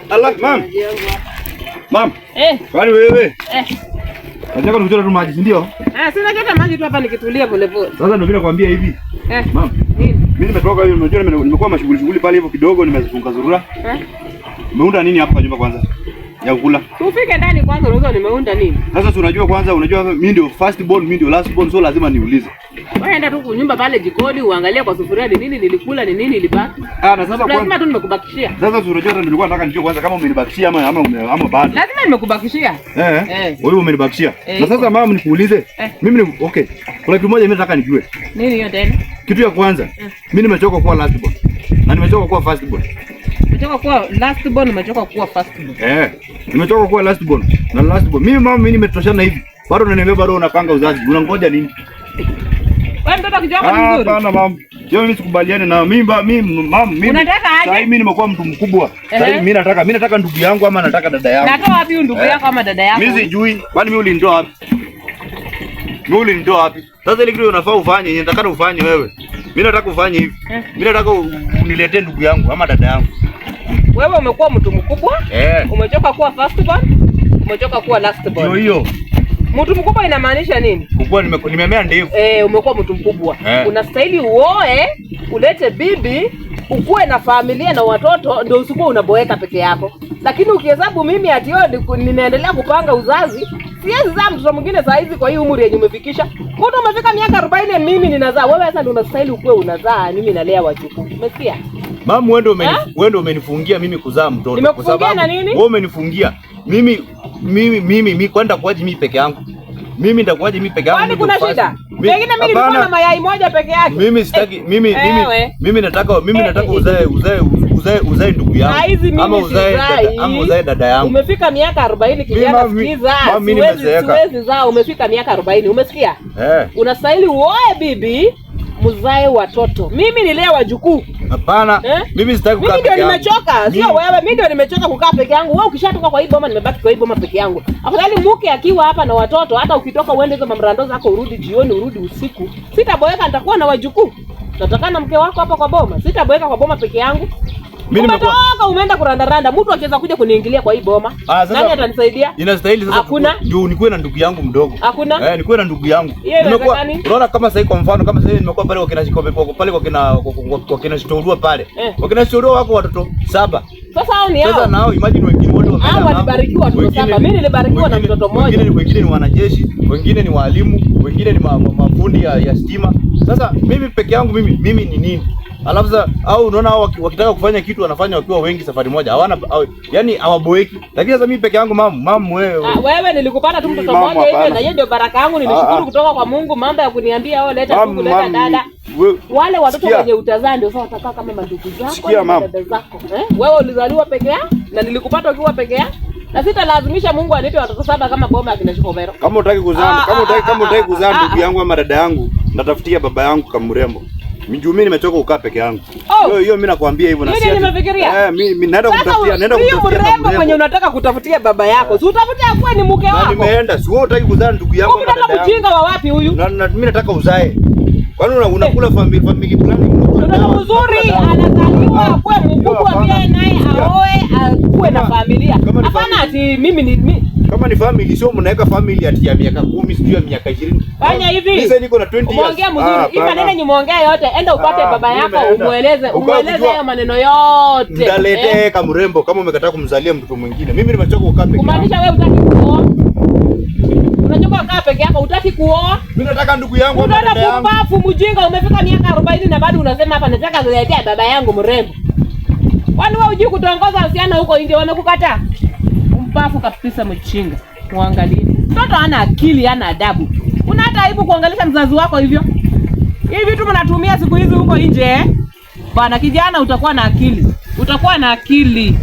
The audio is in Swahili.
Allah, mam. Mam. Kwani wewe? Nataka nikutoe tu maji, ndio? Sina chota maji tu hapa nikitulia pole pole. Sasa ndio nakwambia hivi. Mam. Mimi nimetoka hiyo, unajua nimekuwa mashughuli pale hivyo kidogo, nimefunga zurura. Umeunda nini hapa kwa nyumba kwanza? Ya kula. Tufike ndani kwanza unauza nimeunda nini? Sasa unajua kwanza, unajua mimi ndio first born, mimi ndio last born, so lazima niulize. Wewe enda tu kwa nyumba pale jikoni uangalie kwa sufuria ni nini nilikula ni nini ilibaki. Na sasa kwanza lazima tu nimekubakishia. Sasa unajua nilikuwa nataka nijue kwanza kama umenibakishia ama bado. Lazima nimekubakishia. Wewe umenibakishia. Na sasa mama nikuulize. Mimi okay. Kuna kitu moja mimi nataka nijue. Nini hiyo tena? Kitu ya kwanza, mimi nimechoka kuwa last born. Na nimechoka kuwa first born. Nimechoka kuwa last born, nimechoka kuwa first born. Nimechoka kuwa last born na last born. Mimi mama, mimi nimetoshana hivi. Bado unaniambia bado unapanga uzazi. Unangoja nini? Wewe mtoto kijana mzuri. Hapana mama. Mimi sikubaliane na mimi mama. Unataka aje? Sasa mimi nimekuwa mtu mkubwa. Sasa mimi nataka ndugu yangu ama nataka dada yangu. Natoa wapi ndugu yako ama dada yako? Mimi sijui. Kwani mimi ulinitoa wapi? Mimi ulinitoa wapi? Sasa ile kitu unafaa ufanye, nataka ufanye wewe. Mimi nataka ufanye hivi. Mimi nataka uniletee ndugu yangu ama dada yangu. Wewe umekuwa mtu mkubwa? Umechoka kuwa first born? Umechoka kuwa last born? Ndio hiyo. Mtu mkubwa inamaanisha nini? Mkubwa nimemea ndevu. Umekuwa mtu mkubwa. Unastahili uoe, ulete bibi, ukue na familia na watoto, ndio usikuwa unaboeka peke yako. Lakini ukihesabu mimi ati ninaendelea kupanga uzazi, siwezi zaa mtoto mwingine saa hizi kwa hii umri yenye umefikisha. Mtu umefika miaka 40 mimi ninazaa. Wewe sasa ndio unastahili ukue unazaa, mimi nalea wajukuu. Umesikia? Mama, wewe ndio umenifungia mimi kuzaa mtoto kwa sababu wewe umenifungia mimi kwenda kuaje mimi peke yangu. Mimi nitakuaje mimi peke yangu? Kwani kuna shida? Pengine mimi nilikuwa na mayai moja peke yake. Mimi sitaki mimi nataka uzae ndugu yangu ama uzae dada yangu. Umefika miaka 40 kijana, sikiza. Siwezi zaa, umefika miaka 40, umesikia? Unastahili uoe bibi, mzae watoto. Mimi nilee wajukuu. Hapana. Mimi sitaki kukaa peke yangu. Mimi ndio nimechoka, sio wewe. Mimi ndio nimechoka kukaa peke yangu. Wewe ukishatoka kwa hii boma, nimebaki kwa hii boma peke yangu. Afadhali mke akiwa hapa na watoto, hata ukitoka uende hizo mamrando zako, urudi jioni, urudi usiku. Sitaboeka, nitakuwa na wajukuu. Nataka na mke wako hapa kwa boma. Sitaboeka kwa boma peke yangu. Mimi nimetoka umeenda kurandaranda. Mtu akiweza kuja kuniingilia kwa hii boma, nani atanisaidia? Inastahili sasa. Hakuna. Ndio nikuwe na ndugu yangu mdogo. Hakuna. Nikuwe na ndugu yangu. Nimekuwa unaona kama sasa kwa mfano kama sasa nimekuwa pale kwa kina Shikobe pale kwa kina Shitourua pale. Kwa kina Shitourua wako watoto 7. Sasa hao ni hao. Sasa nao imagine wengine wote wameenda. Hao walibarikiwa watoto 7. Mimi nilibarikiwa na mtoto mmoja. Wengine ni wanajeshi, wengine ni walimu, wengine ni mafundi ya stima. Sasa mimi peke yangu mimi ni nini? Alafu sasa au unaona hao wakitaka kufanya kitu wanafanya wakiwa wengi safari moja. Hawana yani hawaboeki. Lakini sasa mimi peke yangu mama wewe nilikupata tu mtoto mmoja hivi na yeye ndio baraka yangu, nilishukuru kutoka kwa Mungu. Mambo ya kuniambia leta ndugu leta dada. Wale watoto wenye utazaa ndio sasa watakaa kama mandugu zako na dada zako. Wewe ulizaliwa peke yako na nilikupata ukiwa peke yako. Na sitalazimisha Mungu anipe watoto 7 kama boma ya kina Shikobero. Kama utaki kuzaa, kama utaki kuzaa ndugu yangu ama dada yangu, natafutia baba yangu kama mrembo. Mimi nimechoka kukaa peke yangu. Hiyo mimi nakwambia hivyo na sisi. Nimefikiria. Mimi naenda kutafutia, Huyo mrembo mwenye unataka kutafutia baba yako. Si utafutia kwa ni mke wako. Nimeenda. Si wewe utaki kuzaa ndugu yangu ama dada yangu. Unataka mjinga wa wapi huyu? Mimi nataka uzae. Kwani unakula familia fulani? Mtoto mzuri anazaliwa kwa mkubwa pia naye aoe akuwe na familia. Hapana ati mimi kama ni family sio mnaweka family ati ya miaka 10 sio ya miaka 20. Fanya hivi. Sasa niko na 20 years. Muongea mzuri. Hivi nene nimuongea yote. Enda upate baba yako umueleze hayo maneno yote. Mtalete kama mrembo kama umekataa kumzalia mtoto mwingine. Mimi nimechoka kukaa peke yangu. Kumaanisha wewe utaki kuoa? Unachoka kukaa peke yako, utaki kuoa? Mimi nataka ndugu yangu ama dada yangu. Pumbafu mjinga, umefika miaka 40 na bado unasema hapa nataka kuletea baba yangu mrembo. Kwani wewe hujui kutongoza wasichana huko nje wamekukataa? Mpafu kabisa mchinga. Muangalie. Mtoto hana akili, hana adabu. Una hata aibu kuangalisha mzazi wako hivyo? Hivi vitu mnatumia siku hizi huko nje. Bwana kijana utakuwa na akili. Utakuwa na akili.